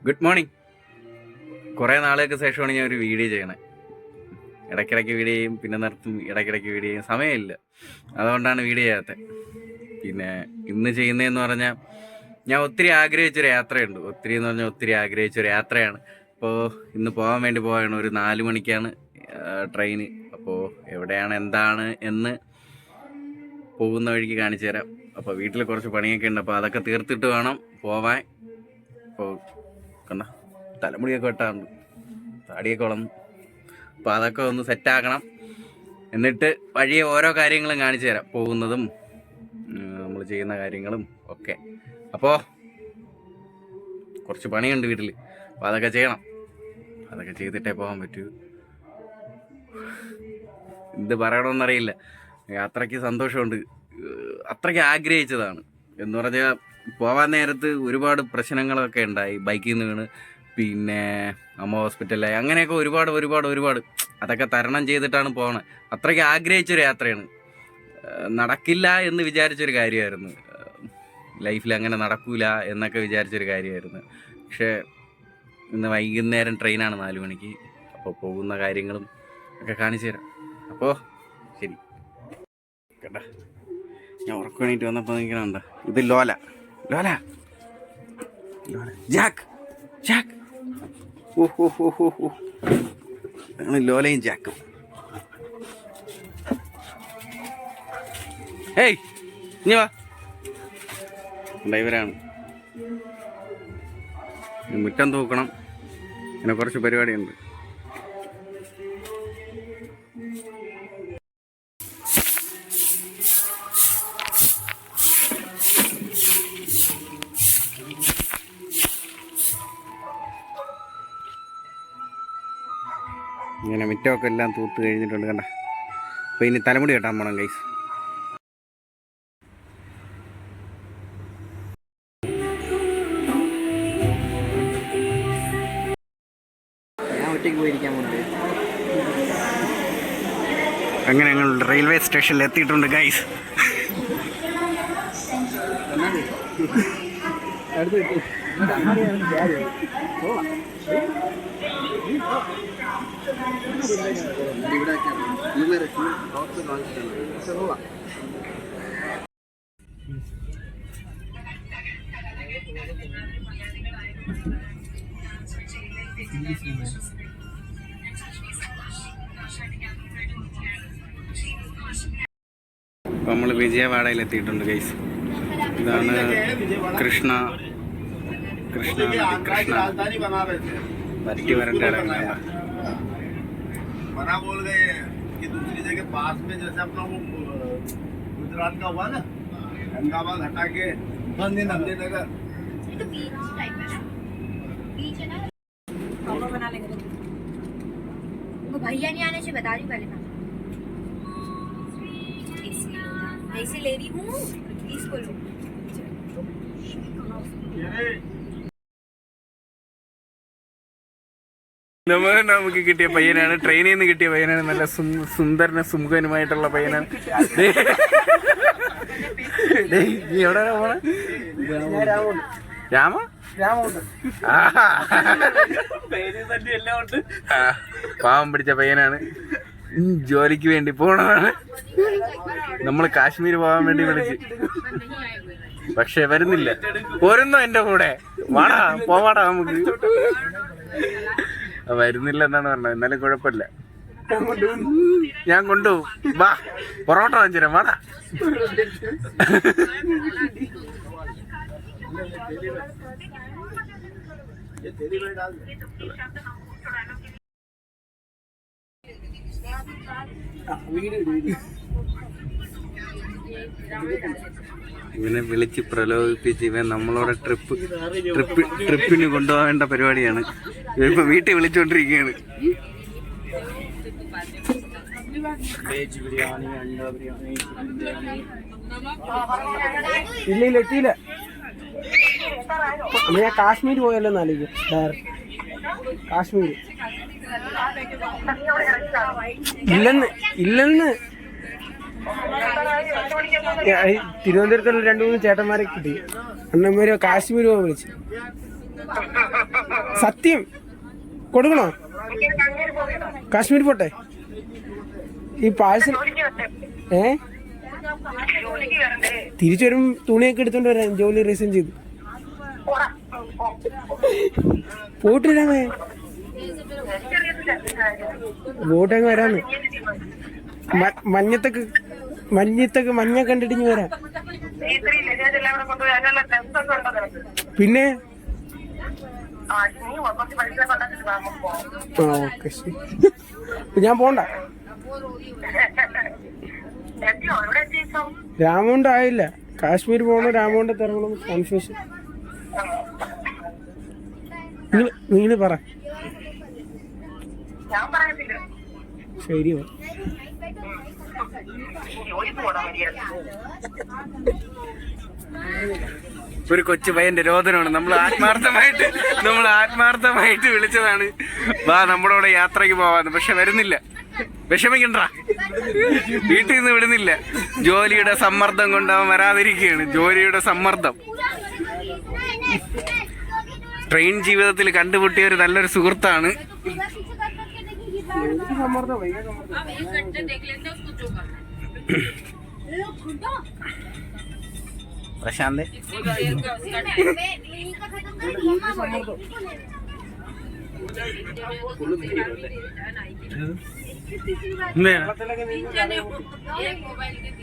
Good morning. കുറേ നാളുകൾക്ക് ശേഷമാണ് ഞാൻ ഒരു വീഡിയോ ചെയ്യണേ. ഇടയ്ക്കിടയ്ക്ക് വീഡിയോ ചെയ്യും, പിന്നെ നിർത്തും, ഇടയ്ക്കിടയ്ക്ക് വീഡിയോ ചെയ്യും. സമയമില്ല, അതുകൊണ്ടാണ് വീഡിയോ ചെയ്യാത്തത്. പിന്നെ ഇന്ന് ചെയ്യുന്നതെന്ന് പറഞ്ഞാൽ ഞാൻ ഒത്തിരി ആഗ്രഹിച്ചൊരു യാത്രയുണ്ട്. ഒത്തിരി എന്ന് പറഞ്ഞാൽ ഒത്തിരി ആഗ്രഹിച്ചൊരു യാത്രയാണ്. അപ്പോൾ ഇന്ന് പോകാൻ വേണ്ടി പോവുകയാണ്. ഒരു 4 മണിക്കാണ് ട്രെയിന്. അപ്പോൾ എവിടെയാണ് എന്താണ് എന്ന് പോകുന്ന വഴിക്ക് കാണിച്ചു തരാം. അപ്പോൾ വീട്ടിൽ കുറച്ച് പണിയൊക്കെ ഉണ്ട്, അപ്പോൾ അതൊക്കെ തീർത്തിട്ട് വേണം പോവാൻ. അപ്പോൾ കണ്ട തലമുടിയൊക്കെ വെട്ടാറുണ്ട്, താടിയൊക്കെ വളർന്നു. അപ്പോൾ അതൊക്കെ ഒന്ന് സെറ്റാക്കണം. എന്നിട്ട് വഴിയെ ഓരോ കാര്യങ്ങളും കാണിച്ചു തരാം, പോകുന്നതും നമ്മൾ ചെയ്യുന്ന കാര്യങ്ങളും ഒക്കെ. അപ്പോൾ കുറച്ച് പണിയുണ്ട് വീട്ടിൽ, അപ്പോൾ അതൊക്കെ ചെയ്യണം. അതൊക്കെ ചെയ്തിട്ടേ പോകാൻ പറ്റൂ. എന്ത് പറയണമെന്നറിയില്ല. അത്രയ്ക്ക് സന്തോഷമുണ്ട്, അത്രയ്ക്ക് ആഗ്രഹിച്ചതാണ്. എന്ന് പറഞ്ഞാൽ പോകാൻ നേരത്ത് ഒരുപാട് പ്രശ്നങ്ങളൊക്കെ ഉണ്ടായി. ബൈക്കിൽ നിന്ന് വീണ്, പിന്നെ അമ്മ ഹോസ്പിറ്റലായി, അങ്ങനെയൊക്കെ ഒരുപാട് അതൊക്കെ തരണം ചെയ്തിട്ടാണ് പോകണത്. അത്രയ്ക്ക് ആഗ്രഹിച്ചൊരു യാത്രയാണ്. നടക്കില്ല എന്ന് വിചാരിച്ചൊരു കാര്യമായിരുന്നു. ലൈഫിൽ അങ്ങനെ നടക്കൂല എന്നൊക്കെ വിചാരിച്ചൊരു കാര്യമായിരുന്നു. പക്ഷേ ഇന്ന് വൈകുന്നേരം ട്രെയിനാണ് 4 മണിക്ക്. അപ്പോൾ പോകുന്ന കാര്യങ്ങളും ഒക്കെ കാണിച്ചു തരാം. അപ്പോൾ ശരി. കേട്ട, ഞാൻ ഉറക്കം വേണ്ടിയിട്ട് വന്നപ്പോൾ നിൽക്കണുണ്ടോ? ഇത് ലോല ജാക്ക്. അങ്ങനെ ലോലയും ജാക്കും. ഏയ് ഇനി വാ. ഡ്രൈവറാണ്. മുറ്റം തൂക്കണം, അങ്ങനെ കുറച്ച് പരിപാടിയുണ്ട്. ഇങ്ങനെ മുറ്റമൊക്കെ എല്ലാം തൂത്ത് കഴിഞ്ഞിട്ടുണ്ട്. കണ്ട, അപ്പോൾ ഇനി തലമുടി കെട്ടാൻ പോകണം ഗൈസ്. അങ്ങനെ ഞങ്ങൾ റെയിൽവേ സ്റ്റേഷനിൽ എത്തിയിട്ടുണ്ട് ഗൈസ്. നമ്മൾ വിജയവാഡയിൽ എത്തിയിട്ടുണ്ട് ഗൈസ്. ഇതാണ് കൃഷ്ണ പറ്റി വരേണ്ട ഇടങ്ങളാണ്. दूसरी जगह पास में जैसे अपना वो गुजरात का हुआ ना, अहमदाबाद हटा के गांधीनगर बना लेंगे। वो भैया नहीं आने से बता रही पहले ना, ऐसे ले रही हूँ इसको लो। നമുക്ക് കിട്ടിയ പയ്യനാണ്, ട്രെയിനിൽ നിന്ന് കിട്ടിയ പയ്യനാണ്. നല്ല സുന്ദരനും സുമുഖനുമായിട്ടുള്ള പയ്യനാണ്. നീ എവിടെ പോണ? പാവം പിടിച്ച പയ്യനാണ്. ജോലിക്ക് വേണ്ടി പോണതാണ്. നമ്മൾ കാശ്മീർ പോകാൻ വേണ്ടി വിളിച്ച്, പക്ഷെ വരുന്നില്ല. പോരുന്നോ എന്റെ കൂടെ? വാടാ, പോവാടാ നമുക്ക്. വരുന്നില്ല എന്നാണ് പറഞ്ഞത്. എന്നാലും കുഴപ്പമില്ല, ഞാൻ കൊണ്ടുപോകും. വാ, പൊറോട്ട വാങ്ങിച്ചുതരാം, വാടാ. ഇവനെ വിളിച്ച് പ്രലോഭിപ്പിച്ച് ഇവൻ നമ്മളോട് ട്രിപ്പിന് കൊണ്ടുപോകേണ്ട പരിപാടിയാണ്. ഇവരിപ്പോ വീട്ടിൽ വിളിച്ചോണ്ടിരിക്കുകയാണ്. ഇല്ല എത്തിയില്ല. ഞാൻ കാശ്മീർ പോയല്ലോ എന്നാലും കാശ്മീർ ഇല്ലെന്ന് തിരുവനന്തപുരത്തുള്ള 2-3 ചേട്ടന്മാരെ കിട്ടി. അണ്ണന്മാര് കാശ്മീർ പോകാൻ വിളിച്ചു. സത്യം കൊടുക്കണോ? കാശ്മീർ പോട്ടെ ഈ പാഴ്സൽ. തിരിച്ചു വരും തുണിയൊക്കെ എടുത്തോണ്ട് വരാം. ജോലി റിസൈൻ ചെയ്തു പോയിട്ടില്ലാമേ. ബോട്ടങ്ങ് വരാന്ന്. മഞ്ഞത്തൊക്കെ മഞ്ഞ കണ്ടിട്ടിഞ്ഞ് വരാം. പിന്നെ ഓക്കെ ശരി. ഞാൻ പോണ്ട. രാമൗണ്ട് ആയില്ല. കാശ്മീർ പോകണോ രാമൗണ്ട് ഇറങ്ങണം കൺഫ്യൂഷൻ. നിങ്ങൾ പറ. ശരി ഒരു കൊച്ചു പയ്യന്റെ രോദനമാണ്. നമ്മൾ ആത്മാർത്ഥമായിട്ട് വിളിച്ചതാണ്. വാ നമ്മുടെ കൂടെ യാത്രയ്ക്ക് പോവാന്ന്. പക്ഷെ വരുന്നില്ല. വിഷമിക്കണ്ട, വീട്ടിൽ നിന്ന് വിടുന്നില്ല. ജോലിയുടെ സമ്മർദ്ദം കൊണ്ട് അവൻ വരാതിരിക്കുകയാണ്. ജോലിയുടെ സമ്മർദ്ദം. ട്രെയിൻ ജീവിതത്തിൽ കണ്ടുമുട്ടിയ ഒരു നല്ലൊരു സുഹൃത്താണ്. പ്രശാന്ത്